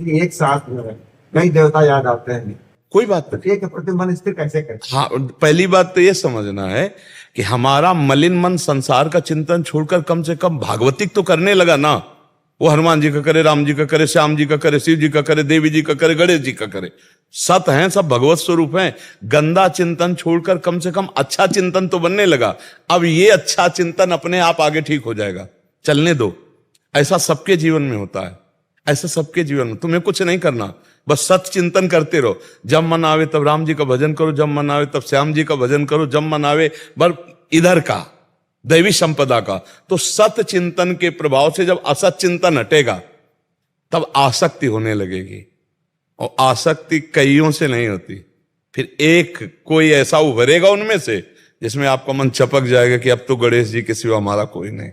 कि एक साथ जो है कई देवता याद आते हैं, कोई बात तो नहीं। एक के प्रति मन स्थिर कैसे करें? हाँ, पहली बात तो ये समझना है कि हमारा मलिन मन संसार का चिंतन छोड़कर कम से कम भागवतिक तो करने लगा ना। वो हनुमान जी का करे, राम जी का करे, श्याम जी का करे, शिव जी का करे, देवी जी का करे, गणेश जी का करे, सत हैं, सब भगवत स्वरूप हैं। गंदा चिंतन छोड़कर कम से कम अच्छा चिंतन तो बनने लगा। अब ये अच्छा चिंतन अपने आप आगे ठीक हो जाएगा, चलने दो। ऐसा सबके जीवन में होता है, ऐसा सबके जीवन में। तुम्हें कुछ नहीं करना, बस सत चिंतन करते रहो। जब मन आवे तब राम जी का भजन करो, जब मन आवे तब श्याम जी का भजन करो, जब मन आवे बर इधर का दैवी संपदा का। तो सत चिंतन के प्रभाव से जब असत चिंतन हटेगा तब आसक्ति होने लगेगी, और आसक्ति कईयों से नहीं होती। फिर एक कोई ऐसा उभरेगा उनमें से जिसमें आपका मन चपक जाएगा कि अब तो गणेश जी के सिवा हमारा कोई नहीं,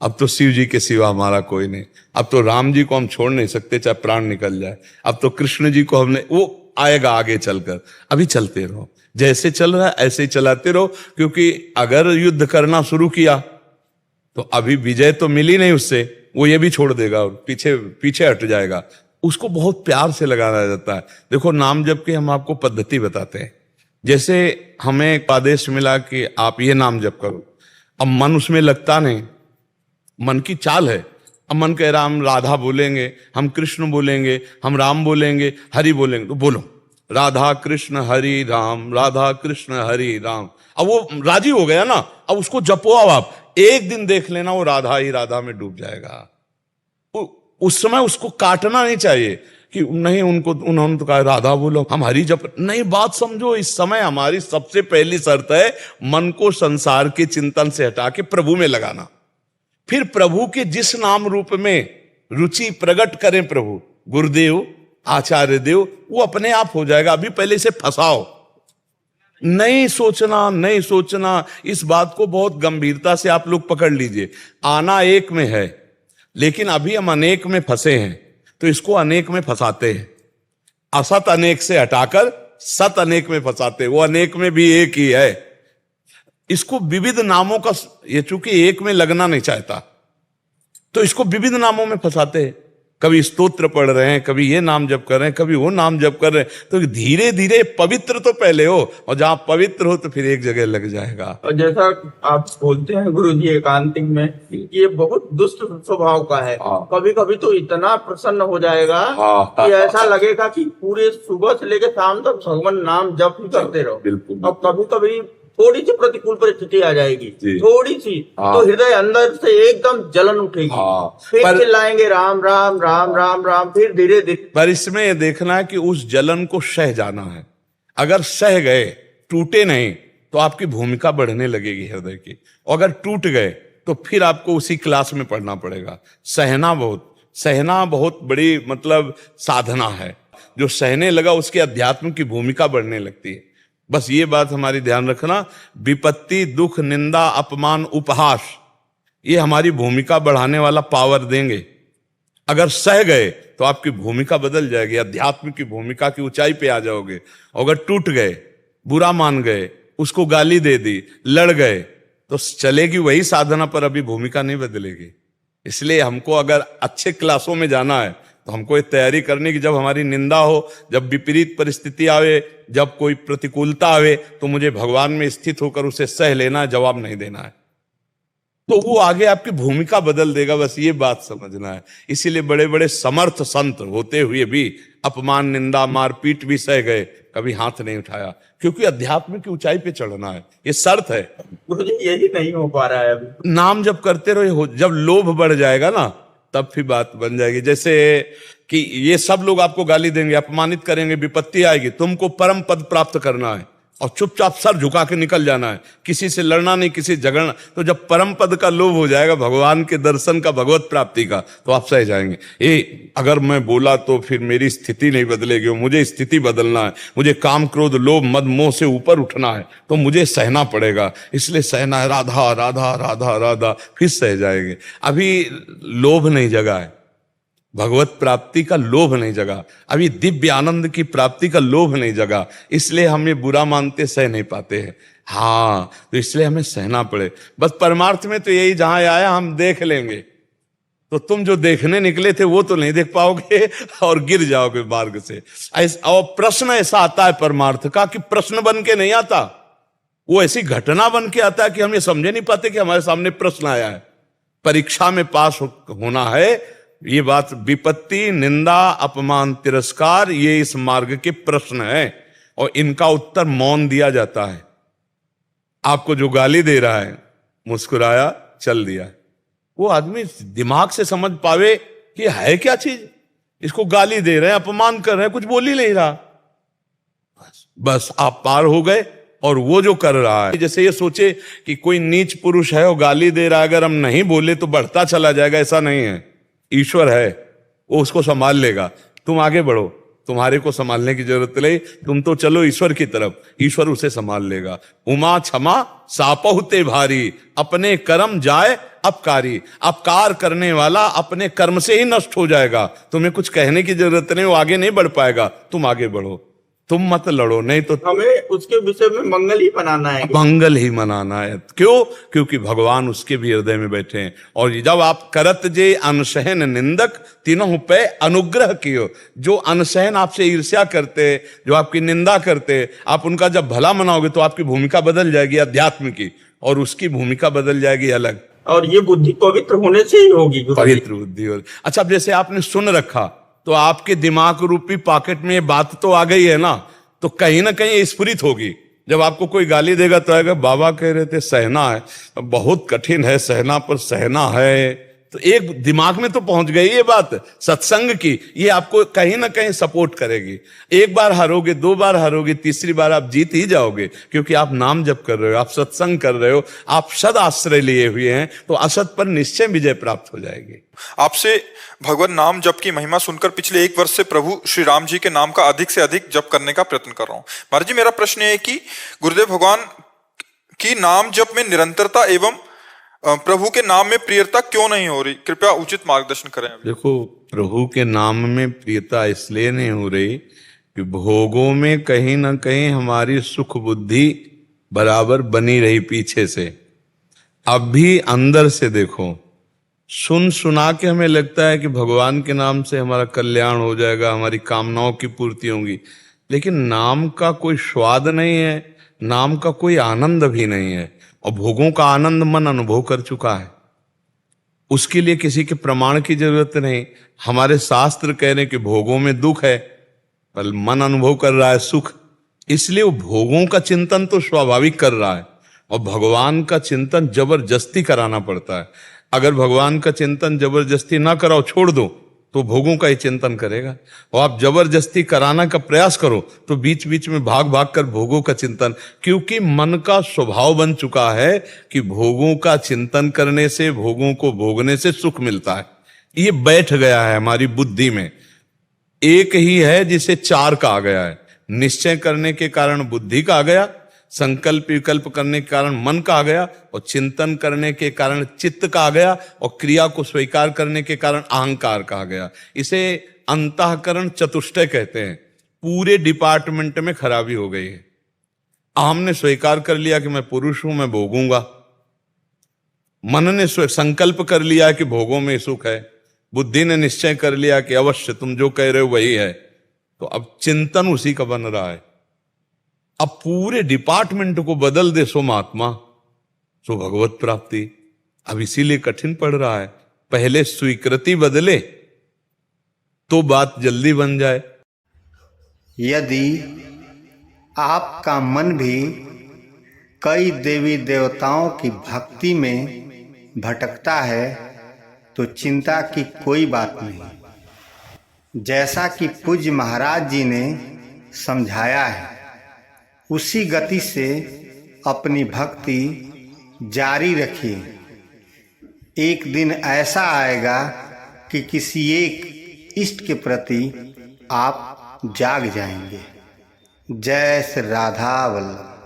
अब तो शिव जी के सिवा हमारा कोई नहीं, अब तो राम जी को हम छोड़ नहीं सकते चाहे प्राण निकल जाए, अब तो कृष्ण जी को हमने, वो आएगा आगे चलकर। अभी चलते रहो, जैसे चल रहा है ऐसे ही चलाते रहो। क्योंकि अगर युद्ध करना शुरू किया तो अभी विजय तो मिली नहीं उससे, वो ये भी छोड़ देगा और पीछे पीछे हट जाएगा। उसको बहुत प्यार से लगाना जाता है। देखो, नाम जप की हम आपको पद्धति बताते हैं। जैसे हमें एक आदेश मिला कि आप ये नाम जप करो, अब मन उसमें लगता नहीं, मन की चाल है। अब मन कह रहा हम राधा बोलेंगे, हम कृष्ण बोलेंगे, हम राम बोलेंगे, हरि बोलेंगे, तो बोलो राधा कृष्ण हरि राम, राधा कृष्ण हरि राम। अब वो राजी हो गया ना, अब उसको जपो। अब आप एक दिन देख लेना वो राधा ही राधा में डूब जाएगा। उस समय उसको काटना नहीं चाहिए कि नहीं, उन्होंने तो कहा राधा बोलो, हम हरि जप नहीं। बात समझो, इस समय हमारी सबसे पहली शर्त है मन को संसार के चिंतन से हटा के प्रभु में लगाना। फिर प्रभु के जिस नाम रूप में रुचि प्रकट करें प्रभु, गुरुदेव, आचार्य देव, वो अपने आप हो जाएगा। अभी पहले से फंसाओ, नहीं सोचना, नहीं सोचना। इस बात को बहुत गंभीरता से आप लोग पकड़ लीजिए। आना एक में है, लेकिन अभी हम अनेक में फंसे हैं, तो इसको अनेक में फंसाते हैं। असत अनेक से हटाकर सत अनेक में फंसाते हैं। वो अनेक में भी एक ही है। इसको विविध नामों का, ये चूंकि एक में लगना नहीं चाहता तो इसको विविध नामों में फंसाते हैं। कभी स्तोत्र पढ़ रहे हैं, कभी ये नाम जप कर रहे हैं, कभी वो नाम जप कर रहे हैं। तो धीरे धीरे पवित्र तो पहले हो, और जहां पवित्र हो तो फिर एक जगह लग जाएगा। और जैसा आप बोलते हैं गुरु जी एकांतिक में, ये बहुत दुष्ट स्वभाव का है। कभी कभी तो इतना प्रसन्न हो जाएगा कि ऐसा लगेगा कि पूरे सुबह से लेकर शाम तक भगवान नाम जप ही करते रहो। बिल्कुल। और कभी कभी थोड़ी सी प्रतिकूल परिस्थिति आ जाएगी, थोड़ी सी, तो हृदय अंदर से एकदम जलन उठेगी। फिर चिल्लाएंगे राम राम राम राम राम। फिर धीरे धीरे, पर इसमें यह देखना है कि उस जलन को सह जाना है। अगर सह गए, टूटे नहीं, तो आपकी भूमिका बढ़ने लगेगी हृदय की। और अगर टूट गए तो फिर आपको उसी क्लास में पढ़ना पड़ेगा। सहना बहुत बड़ी मतलब साधना है। जो सहने लगा उसके अध्यात्म की भूमिका बढ़ने लगती है। बस ये बात हमारी ध्यान रखना। विपत्ति, दुख, निंदा, अपमान, उपहास, ये हमारी भूमिका बढ़ाने वाला पावर देंगे। अगर सह गए तो आपकी भूमिका बदल जाएगी, अध्यात्म की भूमिका की ऊंचाई पे आ जाओगे। अगर टूट गए, बुरा मान गए, उसको गाली दे दी, लड़ गए, तो चलेगी वही साधना, पर अभी भूमिका नहीं बदलेगी। इसलिए हमको अगर अच्छे क्लासों में जाना है तो हमको ये तैयारी करनी कि जब हमारी निंदा हो, जब विपरीत परिस्थिति आवे, जब कोई प्रतिकूलता आवे, तो मुझे भगवान में स्थित होकर उसे सह लेना है, जवाब नहीं देना है। तो वो आगे आपकी भूमिका बदल देगा। बस ये बात समझना है। इसीलिए बड़े बड़े समर्थ संत होते हुए भी अपमान, निंदा, मारपीट भी सह गए, कभी हाथ नहीं उठाया, क्योंकि अध्यात्म की ऊंचाई पे चढ़ना है, ये शर्त है। यही नहीं हो पा रहा है अभी। नाम जब करते रहो, जब लोभ बढ़ जाएगा ना, तब फिर बात बन जाएगी। जैसे कि ये सब लोग आपको गाली देंगे, अपमानित करेंगे, विपत्ति आएगी, तुमको परम पद प्राप्त करना है और चुपचाप सर झुका के निकल जाना है, किसी से लड़ना नहीं, किसी से झगड़ना। तो जब परम पद का लोभ हो जाएगा, भगवान के दर्शन का, भगवत प्राप्ति का, तो आप सह जाएंगे। अगर मैं बोला तो फिर मेरी स्थिति नहीं बदलेगी, मुझे स्थिति बदलना है, मुझे काम, क्रोध, लोभ, मद, मोह से ऊपर उठना है, तो मुझे सहना पड़ेगा। इसलिए सहना है, राधा राधा राधा राधा, फिर सह जाएंगे। अभी लोभ नहीं जगा है, भगवत प्राप्ति का लोभ नहीं जगा, अभी दिव्य आनंद की प्राप्ति का लोभ नहीं जगा, इसलिए हम ये बुरा मानते सह नहीं पाते हैं। हाँ, तो इसलिए हमें सहना पड़े। बस परमार्थ में तो यही, जहां आया हम देख लेंगे, तो तुम जो देखने निकले थे वो तो नहीं देख पाओगे और गिर जाओगे मार्ग से। और प्रश्न ऐसा आता है परमार्थ का कि प्रश्न बन के नहीं आता, वो ऐसी घटना बन के आता है कि हम ये समझे नहीं पाते कि हमारे सामने प्रश्न आया है। परीक्षा में पास होना है, ये बात विपत्ति, निंदा, अपमान, तिरस्कार, ये इस मार्ग के प्रश्न है और इनका उत्तर मौन दिया जाता है। आपको जो गाली दे रहा है, मुस्कुराया, चल दिया, वो आदमी दिमाग से समझ पावे कि है क्या चीज, इसको गाली दे रहे हैं, अपमान कर रहे हैं, कुछ बोल ही नहीं रहा, बस आप पार हो गए। और वो जो कर रहा है, जैसे ये सोचे कि कोई नीच पुरुष है और गाली दे रहा है, अगर हम नहीं बोले तो बढ़ता चला जाएगा, ऐसा नहीं है। ईश्वर है, वो उसको संभाल लेगा, तुम आगे बढ़ो, तुम्हारे को संभालने की जरूरत नहीं, तुम तो चलो ईश्वर की तरफ, ईश्वर उसे संभाल लेगा। उमा क्षमा सापहुते भारी, अपने कर्म जाए अपकारी। अपकार करने वाला अपने कर्म से ही नष्ट हो जाएगा, तुम्हें कुछ कहने की जरूरत नहीं, वो आगे नहीं बढ़ पाएगा, तुम आगे बढ़ो, तुम मत लड़ो, नहीं तो हमें उसके विषय में मंगल ही मनाना है, मंगल ही मनाना है। क्यों? क्योंकि भगवान उसके भी हृदय में बैठे हैं। और जब आप करत जे अनसहन निंदक तीनों पे अनुग्रह कियो, जो अनसहन आपसे ईर्ष्या करते, जो आपकी निंदा करते, आप उनका जब भला मनाओगे तो आपकी भूमिका बदल जाएगी अध्यात्म की, और उसकी भूमिका बदल जाएगी अलग। और ये बुद्धि पवित्र होने से ही होगी, पवित्र बुद्धि हो। अच्छा, अब जैसे आपने सुन रखा तो आपके दिमाग रूपी पॉकेट में ये बात तो आ गई है ना, तो कहीं ना कहीं स्फुरित होगी। जब आपको कोई गाली देगा तो आएगा, बाबा कह रहे थे सहना है, बहुत कठिन है सहना, पर सहना है, तो एक दिमाग में तो पहुंच गई ये बात सत्संग की, ये आपको कहीं ना कहीं सपोर्ट करेगी। एक बार हारोगे, दो बार हारोगे, तीसरी बार आप जीत ही जाओगे, क्योंकि आप नाम जप कर रहे हो, आप सत्संग कर रहे हो, आप सद आश्रय लिए हुए हैं, तो असत पर निश्चय विजय प्राप्त हो जाएगी। आपसे भगवान नाम जप की महिमा सुनकर पिछले 1 वर्ष से प्रभु श्री राम जी के नाम का अधिक से अधिक जप करने का प्रयत्न कर रहा हूं। महाराज जी, मेरा प्रश्न है कि गुरुदेव भगवान की नाम जप में निरंतरता एवं प्रभु के नाम में प्रियता क्यों नहीं हो रही? कृपया उचित मार्गदर्शन करें। देखो, प्रभु के नाम में प्रियता इसलिए नहीं हो रही कि भोगों में कहीं ना कहीं हमारी सुख बुद्धि बराबर बनी रही पीछे से। अब भी अंदर से देखो, सुन सुना के हमें लगता है कि भगवान के नाम से हमारा कल्याण हो जाएगा, हमारी कामनाओं की पूर्ति होगी, लेकिन नाम का कोई स्वाद नहीं है, नाम का कोई आनंद भी नहीं है, और भोगों का आनंद मन अनुभव कर चुका है। उसके लिए किसी के प्रमाण की जरूरत नहीं। हमारे शास्त्र कह रहे हैं कि भोगों में दुख है, पर मन अनुभव कर रहा है सुख, इसलिए वो भोगों का चिंतन तो स्वाभाविक कर रहा है, और भगवान का चिंतन जबरदस्ती कराना पड़ता है। अगर भगवान का चिंतन जबरदस्ती ना कराओ, छोड़ दो, तो भोगों का ही चिंतन करेगा। और आप जबरदस्ती कराना का प्रयास करो तो बीच बीच में भाग भाग कर भोगों का चिंतन, क्योंकि मन का स्वभाव बन चुका है कि भोगों का चिंतन करने से, भोगों को भोगने से सुख मिलता है। ये बैठ गया है हमारी बुद्धि में। एक ही है जिसे 4 कहा गया है, निश्चय करने के कारण बुद्धि का आ गया, संकल्प विकल्प करने के कारण मन का आ गया, और चिंतन करने के कारण चित्त का आ गया, और क्रिया को स्वीकार करने के कारण अहंकार का आ गया। इसे अंतःकरण चतुष्टय कहते हैं। पूरे डिपार्टमेंट में खराबी हो गई है। हमने स्वीकार कर लिया कि मैं पुरुष हूं, मैं भोगूंगा। मन ने संकल्प कर लिया कि भोगों में सुख है, बुद्धि ने निश्चय कर लिया कि अवश्य तुम जो कह रहे हो वही है, तो अब चिंतन उसी का बन रहा है। अब पूरे डिपार्टमेंट को बदल दे सो महात्मा, सो भगवत प्राप्ति। अब इसीलिए कठिन पड़ रहा है। पहले स्वीकृति बदले तो बात जल्दी बन जाए। यदि आपका मन भी कई देवी देवताओं की भक्ति में भटकता है तो चिंता की कोई बात नहीं। जैसा कि पूज्य महाराज जी ने समझाया है, उसी गति से अपनी भक्ति जारी रखिए। एक दिन ऐसा आएगा कि किसी एक इष्ट के प्रति आप जाग जाएंगे। जय श्री राधा वल्लभ।